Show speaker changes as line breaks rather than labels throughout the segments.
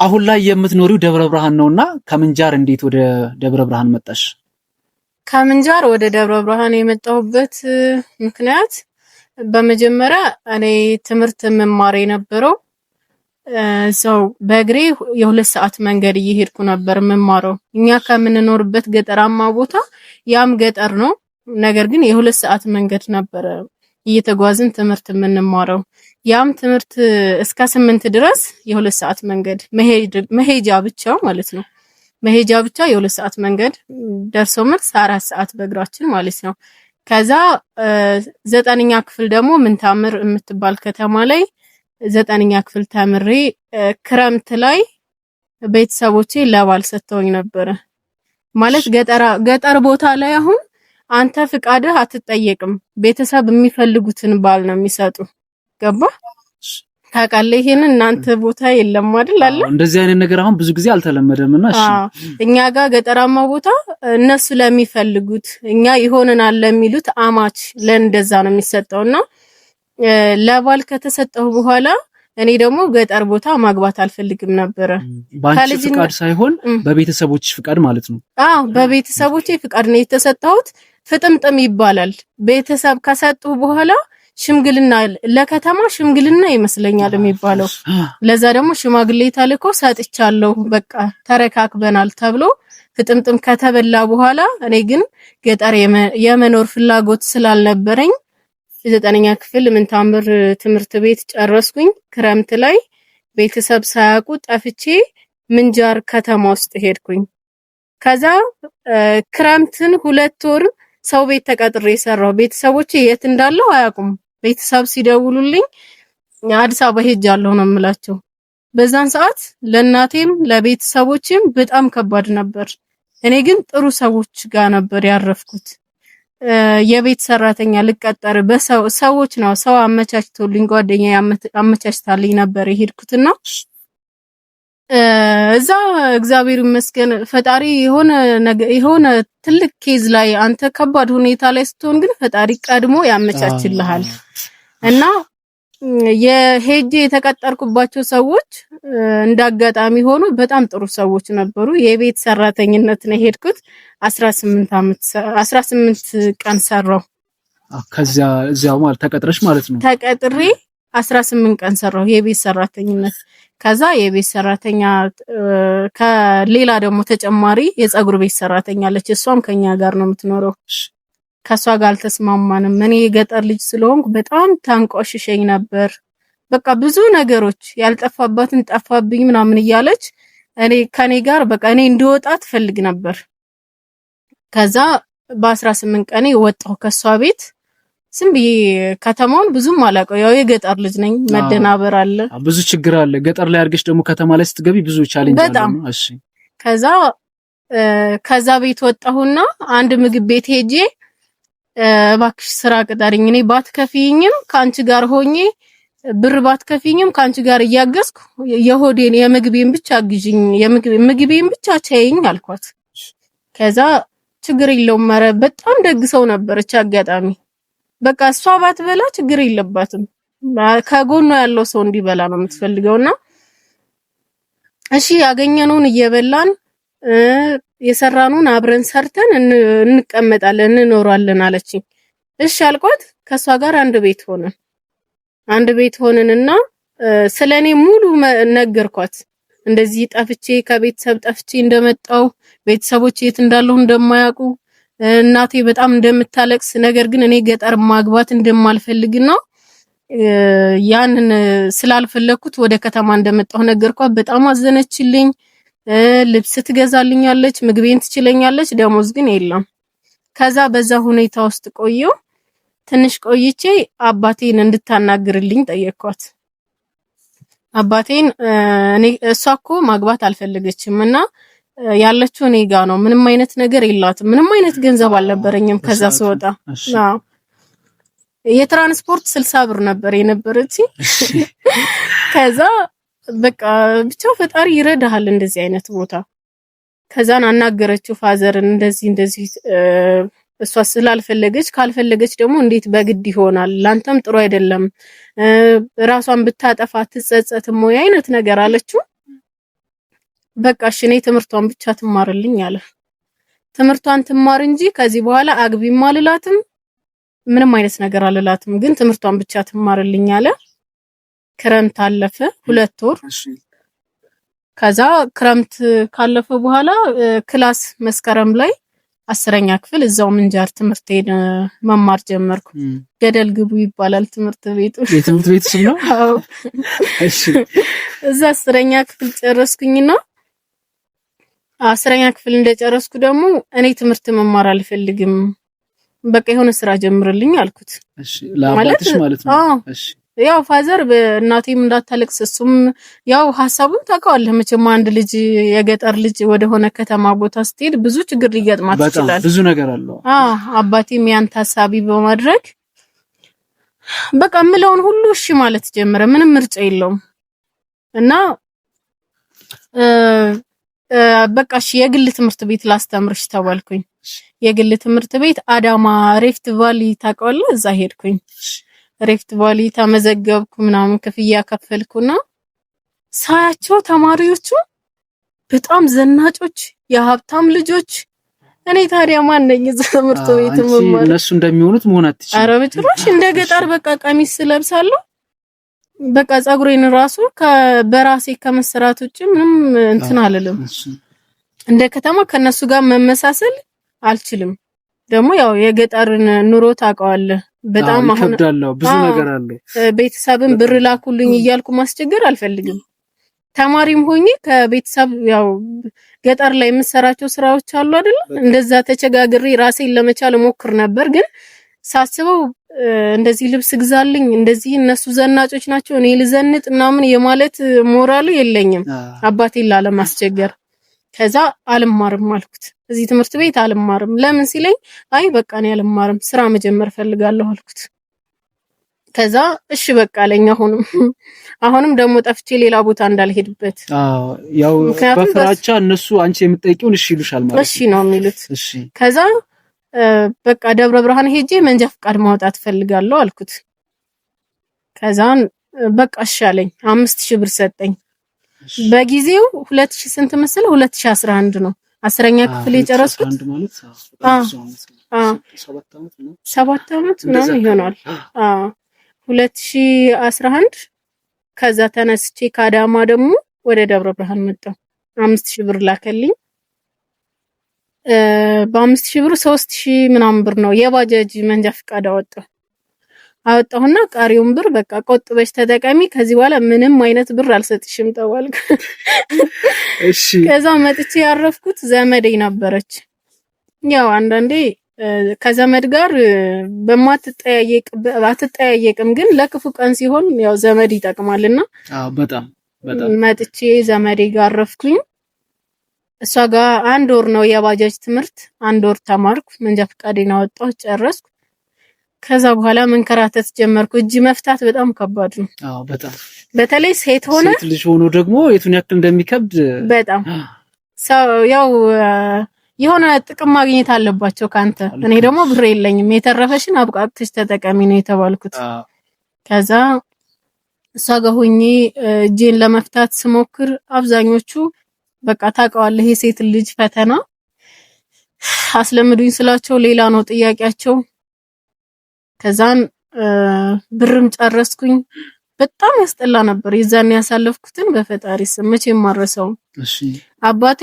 አሁን ላይ የምትኖሪው ደብረ ብርሃን ነውና ከምንጃር እንዴት ወደ ደብረ ብርሃን መጣሽ?
ከምንጃር ወደ ደብረ ብርሃን የመጣሁበት ምክንያት በመጀመሪያ እኔ ትምህርት መማር የነበረው ሰው በእግሬ የ2 ሰዓት መንገድ እየሄድኩ ነበር መማረው። እኛ ከምንኖርበት ገጠራማ ቦታ ያም ገጠር ነው፣ ነገር ግን የ2 ሰዓት መንገድ ነበር እየተጓዝን ትምህርት የምንማረው። ያም ትምህርት እስከ 8 ድረስ የ2 ሰዓት መንገድ መሄጃ ብቻ ማለት ነው። መሄጃ ብቻ የ2 ሰዓት መንገድ፣ ደርሶ መልስ 4 ሰዓት በእግራችን ማለት ነው። ከዛ 9ኛ ክፍል ደግሞ ምንታምር የምትባል ከተማ ላይ 9ኛ ክፍል ተምሬ ክረምት ላይ ቤተሰቦቼ ለባል ሰጥተውኝ ነበር። ማለት ገጠር ቦታ ላይ አሁን አንተ ፍቃድህ አትጠየቅም፣ ቤተሰብ የሚፈልጉትን ባል ነው የሚሰጡ። ገባ ታውቃለህ? ይሄን እናንተ ቦታ የለም አይደል? አለ
እንደዚህ አይነት ነገር አሁን ብዙ ጊዜ አልተለመደምና እሺ።
እኛ ጋር ገጠራማ ቦታ እነሱ ለሚፈልጉት እኛ ይሆነናል ለሚሉት አማች ለእንደዛ ነው የሚሰጠውና ለባል ከተሰጠው በኋላ እኔ ደግሞ ገጠር ቦታ ማግባት አልፈልግም ነበር።
ባንቺ ፍቃድ ሳይሆን በቤተሰቦች ፍቃድ ማለት ነው?
በቤተሰቦቼ ፍቃድ ነው የተሰጠሁት። ፍጥምጥም ይባላል። ቤተሰብ ከሰጡ በኋላ ሽምግልና፣ ለከተማ ሽምግልና ይመስለኛል የሚባለው። ለዛ ደግሞ ሽማግሌ ተልኮ ሰጥቻለሁ በቃ ተረካክበናል ተብሎ ፍጥምጥም ከተበላ በኋላ እኔ ግን ገጠር የመኖር ፍላጎት ስላልነበረኝ 9ኛ ክፍል ምንታምር ትምህርት ቤት ጨረስኩኝ። ክረምት ላይ ቤተሰብ ሳያውቁ ጠፍቼ ምንጃር ከተማ ውስጥ ሄድኩኝ። ከዛ ክረምትን 2 ወር ሰው ቤት ተቀጥሬ ሰራው። ቤተሰቦቼ የት እንዳለው አያውቁም። ቤተሰብ ሲደውሉልኝ አዲስ አበባ ሄጃለሁ ነው የምላቸው። በዛን ሰዓት ለእናቴም ለቤተሰቦቼም በጣም ከባድ ነበር። እኔ ግን ጥሩ ሰዎች ጋር ነበር ያረፍኩት። የቤት ሰራተኛ ልቀጠር በሰዎች ነው ሰው አመቻችቶልኝ ጓደኛ አመቻችታልኝ ነበር የሄድኩትና እዛ እግዚአብሔር ይመስገን ፈጣሪ የሆነ ትልቅ ኬዝ ላይ አንተ ከባድ ሁኔታ ላይ ስትሆን ግን ፈጣሪ ቀድሞ ያመቻችልሃል። እና የሄጄ የተቀጠርኩባቸው ሰዎች እንዳጋጣሚ ሆኖ በጣም ጥሩ ሰዎች ነበሩ። የቤት ሰራተኝነት ነው የሄድኩት። 18 ቀን ሰራው።
ከዛ እዚያው ማለት ተቀጥረሽ ማለት ነው?
ተቀጥሬ 18 ቀን ሰራው የቤት ሰራተኝነት። ከዛ የቤት ሰራተኛ ከሌላ ደግሞ ተጨማሪ የፀጉር ቤት ሰራተኛ አለች። እሷም ከኛ ጋር ነው የምትኖረው። ከሷ ጋር አልተስማማንም። እኔ የገጠር ልጅ ስለሆንኩ በጣም ታንቆሽሸኝ ነበር። በቃ ብዙ ነገሮች ያልጠፋባትን ጠፋብኝ ምናምን እያለች ከኔ ጋር በቃ እኔ እንድወጣ ትፈልግ ነበር። ከዛ በ18 ቀኔ ወጣሁ ከሷ ቤት። ዝም ብዬ ከተማውን ብዙም አላውቀው፣ ያው የገጠር ልጅ ነኝ። መደናበር አለ፣
ብዙ ችግር አለ። ገጠር ላይ አድርገሽ ደግሞ ከተማ ላይ ስትገቢ ብዙ ቻሌንጅ አለ። እሺ። ከዛ ቤት ወጣሁና አንድ ምግብ ቤት ሄጄ እባክሽ ስራ ቅጠሪኝ፣ እኔ ባትከፊኝም ካንቺ ጋር ሆኜ ብር ባትከፊኝም ካንቺ ጋር እያገዝኩ የሆዴን የምግቤን ብቻ አግዢኝ፣ ምግቤን ብቻ ቻይኝ አልኳት። ከዛ ችግር የለውም ማረ በጣም ደግ ሰው ነበረች። አጋጣሚ በቃ እሷ ባትበላ ችግር የለባትም፣ ከጎኗ ያለው ሰው እንዲበላ ነው የምትፈልገውና እሺ ያገኘነውን እየበላን የሰራኑን አብረን ሰርተን እንቀመጣለን እንኖራለን አለችኝ። እሺ አልኳት። ከሷ ጋር አንድ ቤት ሆነንና ስለኔ ሙሉ ነገርኳት። እንደዚህ ጠፍቼ ከቤተሰብ ጠፍቼ እንደመጣው ቤተሰቦቼ የት እንዳለው እንደማያውቁ እናቴ በጣም እንደምታለቅስ ነገር ግን እኔ ገጠር ማግባት እንደማልፈልግና ያንን ስላልፈለኩት ወደ ከተማ እንደመጣው ነገርኳት። በጣም አዘነችልኝ። ልብስ ትገዛልኛለች፣ ምግቤን ትችለኛለች፣ ደሞዝ ግን የለም። ከዛ በዛ ሁኔታ ውስጥ ቆየው። ትንሽ ቆይቼ አባቴን እንድታናግርልኝ ጠየቅኳት። አባቴን እሷ እኮ ማግባት አልፈለገችምና ያለችው እኔ ጋር ነው፣ ምንም አይነት ነገር የላትም፣ ምንም አይነት ገንዘብ አልነበረኝም። ከዛ ስወጣ የትራንስፖርት 60 ብር ነበር የነበረች። ከዛ በቃ ብቻ ፈጣሪ ይረዳሃል እንደዚህ አይነት ቦታ። ከዛን አናገረችው ፋዘርን እንደዚህ እሷ ስላልፈለገች፣ ካልፈለገች ደግሞ እንዴት በግድ ይሆናል? ላንተም ጥሩ አይደለም፣ ራሷን ብታጠፋ ትጸጸትም ወይ አይነት ነገር አለችው።
በቃ እሺ እኔ ትምህርቷን ብቻ ትማርልኝ አለ። ትምህርቷን ትማር እንጂ ከዚህ በኋላ አግቢም አልላትም ምንም አይነት ነገር አልላትም፣ ግን ትምህርቷን ብቻ ትማርልኝ አለ። ክረምት አለፈ 2 ወር። ከዛ ክረምት ካለፈ በኋላ ክላስ መስከረም ላይ 10ኛ ክፍል እዛው ምንጃር ትምህርቴን መማር ጀመርኩ። ገደል ግቡ ይባላል ትምህርት ቤቱ።
የትምህርት ቤት ስም ነው?
አዎ። እሺ እዛ 10ኛ ክፍል ጨረስኩኝና 10ኛ ክፍል እንደጨረስኩ ደግሞ እኔ ትምህርት መማር አልፈልግም፣ በቃ የሆነ ስራ ጀምርልኝ አልኩት።
እሺ ለአባትሽ ማለት ነው?
እሺ ያው ፋዘር በእናቴም እንዳታለቅስ እሱም ያው ሐሳቡን ታውቀዋለህ መቼም አንድ ልጅ የገጠር ልጅ ወደ ሆነ ከተማ ቦታ ስትሄድ ብዙ ችግር ሊገጥማት ይችላል።
ብዙ ነገር አለው።
አባቴም ያን ታሳቢ በማድረግ በቃ ምለውን ሁሉ እሺ ማለት ጀመረ። ምንም ምርጫ የለውም እና በቃ እሺ የግል ትምህርት ቤት ላስተምርሽ ተባልኩኝ። የግል ትምህርት ቤት አዳማ ሬፍት ቫሊ ታውቀዋለህ? እዛ ሄድኩኝ። ሬፍት ቫሊ ተመዘገብኩ ምናምን ክፍያ ከፈልኩና ሳያቸው ተማሪዎቹ በጣም ዘናጮች የሀብታም ልጆች። እኔ ታዲያ ማን ነኝ እዛ ትምህርት ቤት መማር?
እነሱ እንደሚሆኑት መሆን አትችልም።
ኧረ በጭራሽ እንደ ገጠር በቃ ቀሚስ ለብሳለሁ። በቃ ጸጉሬን ራሱ በራሴ ከመሰራት ውጪ ምንም እንትን አልልም። እንደ ከተማ ከነሱ ጋር መመሳሰል አልችልም። ደግሞ ያው የገጠርን ኑሮ ታውቀዋለህ። በጣም አሁን
ብዙ ነገር አለ።
ቤተሰብን ብር ላኩልኝ እያልኩ ማስቸገር አልፈልግም። ተማሪም ሆኜ ከቤተሰብ ያው ገጠር ላይ የምሰራቸው ስራዎች አሉ አይደል? እንደዛ ተቸጋግሬ ራሴን ለመቻል ሞክር ነበር። ግን ሳስበው እንደዚህ ልብስ ግዛልኝ እንደዚህ እነሱ ዘናጮች ናቸው እኔ ልዘንጥ ምናምን የማለት ሞራሉ የለኝም አባቴን ላለማስቸገር። ከዛ አልማርም አልኩት። እዚህ ትምህርት ቤት አልማርም። ለምን ሲለኝ አይ በቃ እኔ አልማርም ስራ መጀመር ፈልጋለሁ አልኩት። ከዛ እሺ በቃ አለኝ። አሁንም ደግሞ ጠፍቼ ሌላ ቦታ እንዳልሄድበት።
ያው በፍራቻ እነሱ አንቺ የምትጠይቂውን እሺ ይሉሻል ማለት ነው።
እሺ ነው የሚሉት።
እሺ
ከዛ በቃ ደብረ ብርሃን ሄጄ መንጃ ፍቃድ ማውጣት ፈልጋለሁ አልኩት። ከዛን በቃ እሺ አለኝ። 5000 ብር ሰጠኝ። በጊዜው 2000 ስንት መሰለህ? 2011 ነው 10ኛ ክፍል የጨረስኩት። 7 አመት ነው ይሆናል። 2011 ከዛ ተነስቼ ከአዳማ ደግሞ ወደ ደብረ ብርሃን መጣሁ። 5000 ብር ላከልኝ። በ5000 ብር 3000 ምናምን ብር ነው የባጃጅ መንጃ ፍቃድ አወጣሁና ቃሪውን ብር በቃ ቆጥበሽ ተጠቀሚ፣ ከዚህ በኋላ ምንም አይነት ብር አልሰጥሽም ተባልኩ።
እሺ
ከዛ መጥቼ ያረፍኩት ዘመዴ ነበረች። ያው አንዳንዴ ከዘመድ ጋር አትጠያየቅም፣ ግን ለክፉ ቀን ሲሆን ያው ዘመድ ይጠቅማልና
በጣም
መጥቼ ዘመዴ ጋር አረፍኩኝ። እሷ ጋር 1 ወር ነው የባጃጅ ትምህርት። 1 ወር ተማርኩ። መንጃ ፍቃዴን አወጣሁ፣ ጨረስኩ። ከዛ በኋላ መንከራተት ጀመርኩ። እጅ መፍታት በጣም ከባድ ነው።
በጣም
በተለይ ሴት
ልጅ ሆኖ ደግሞ የቱን ያክል እንደሚከብድ
በጣም ያው የሆነ ጥቅም ማግኘት አለባቸው ካንተ። እኔ ደግሞ ብር የለኝም፣ የተረፈሽን አብቃቅተሽ ተጠቀሚ ነው የተባልኩት። ከዛ እሷ ጋር ሆኜ እጄን ለመፍታት ስሞክር አብዛኞቹ በቃ ታውቀዋለህ የሴት ልጅ ፈተና አስለምዱኝ ስላቸው ሌላ ነው ጥያቄያቸው። ከዛን ብርም ጨረስኩኝ። በጣም ያስጠላ ነበር የዛን ያሳለፍኩትን በፈጣሪ ስም መቼም ማረሰው።
እሺ
አባቴ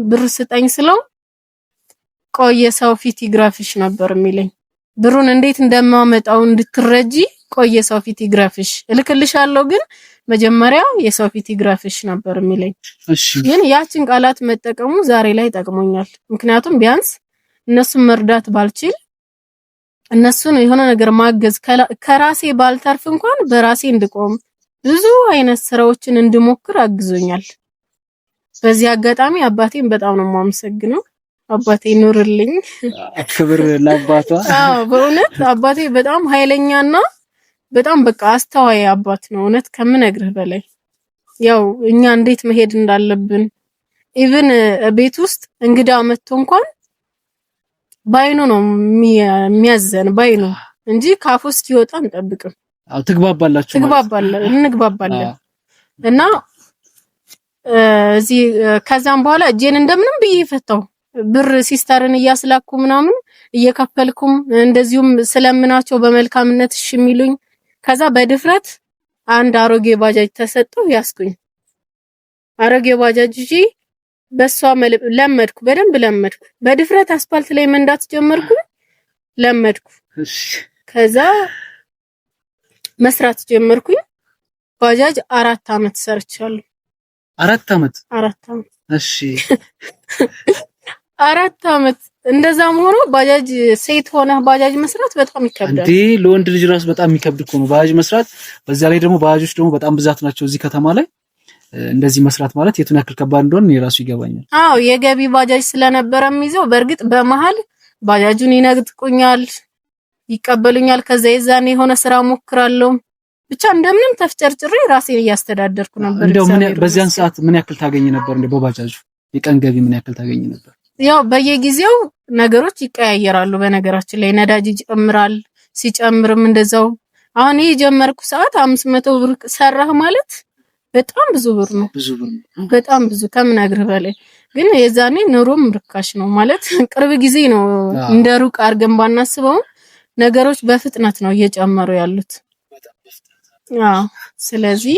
ብር ስጠኝ ስለው ቆየ ሰው ፊት ይግራፍሽ ነበር የሚለኝ። ብሩን እንዴት እንደማመጣው እንድትረጂ ቆየ ሰው ፊት ይግራፍሽ እልክልሻለሁ፣ ግን መጀመሪያ የሰው ፊት ይግራፍሽ ነበር የሚለኝ።
እሺ
ግን ያችን ቃላት መጠቀሙ ዛሬ ላይ ጠቅሞኛል። ምክንያቱም ቢያንስ እነሱን መርዳት ባልችል እነሱን የሆነ ነገር ማገዝ ከራሴ ባልተርፍ እንኳን በራሴ እንድቆም ብዙ አይነት ስራዎችን እንድሞክር አግዞኛል። በዚህ አጋጣሚ አባቴን በጣም ነው የማመሰግነው። አባቴ ኑርልኝ።
ክብር ለአባቷ።
በእውነት አባቴ በጣም ኃይለኛና በጣም በቃ አስተዋይ አባት ነው እውነት ከምነግርህ በላይ። ያው እኛ እንዴት መሄድ እንዳለብን ኢቭን ቤት ውስጥ እንግዳ መጥቶ እንኳን ባይኑ ነው የሚያዘን ባይኑ እንጂ ካፉ እስኪወጣ አንጠብቅም።
ትግባባላችሁ?
እንግባባለን እና እዚህ ከዛም በኋላ እጄን እንደምንም ብዬ ፈታው። ብር ሲስተርን እያስላኩ ምናምን እየከፈልኩም እንደዚሁም ስለምናቸው በመልካምነት እሺ የሚሉኝ። ከዛ በድፍረት አንድ አሮጌ ባጃጅ ተሰጠው ያስኩኝ። አሮጌ ባጃጅ እጂ በሷ ለመድኩ፣ በደንብ ለመድኩ። በድፍረት አስፋልት ላይ መንዳት ጀመርኩ፣ ለመድኩ። ከዛ መስራት ጀመርኩኝ። ባጃጅ 4 አመት ሰርቻለሁ።
4 አመት?
4 አመት።
እሺ
4 አመት። እንደዛም ሆኖ ባጃጅ ሴት ሆነ ባጃጅ መስራት በጣም ይከብዳል።
እንዴ ለወንድ ልጅ ራሱ በጣም የሚከብድ እኮ ነው ባጃጅ መስራት። በዛ ላይ ደግሞ ባጃጆች ደግሞ በጣም ብዛት ናቸው እዚህ ከተማ ላይ። እንደዚህ መስራት ማለት የቱን ያክል ከባድ እንደሆነ የራሱ ይገባኛል።
አዎ የገቢ ባጃጅ ስለነበረ የሚይዘው በእርግጥ በመሃል ባጃጁን ይነግጥቁኛል፣ ይቀበሉኛል። ከዛ የዛኔ የሆነ ስራ ሞክራለሁ። ብቻ እንደምንም ተፍጨርጭሬ ራሴን እያስተዳደርኩ ነበር።
እንደው በዚያን ሰዓት ምን ያክል ታገኝ ነበር? እንደ በባጃጁ የቀን ገቢ ምን ያክል ታገኝ ነበር?
ያው በየጊዜው ነገሮች ይቀያየራሉ። በነገራችን ላይ ነዳጅ ይጨምራል፣ ሲጨምርም እንደዛው። አሁን ይሄ የጀመርኩ ሰዓት 500 ብር ሰራህ ማለት በጣም ብዙ ብር ነው። በጣም ብዙ ከምነግርህ በላይ። ግን የዛኔ ኑሮም ርካሽ ነው ማለት ቅርብ ጊዜ ነው። እንደ ሩቅ አድርገን ባናስበው ነገሮች በፍጥነት ነው እየጨመሩ ያሉት። ስለዚህ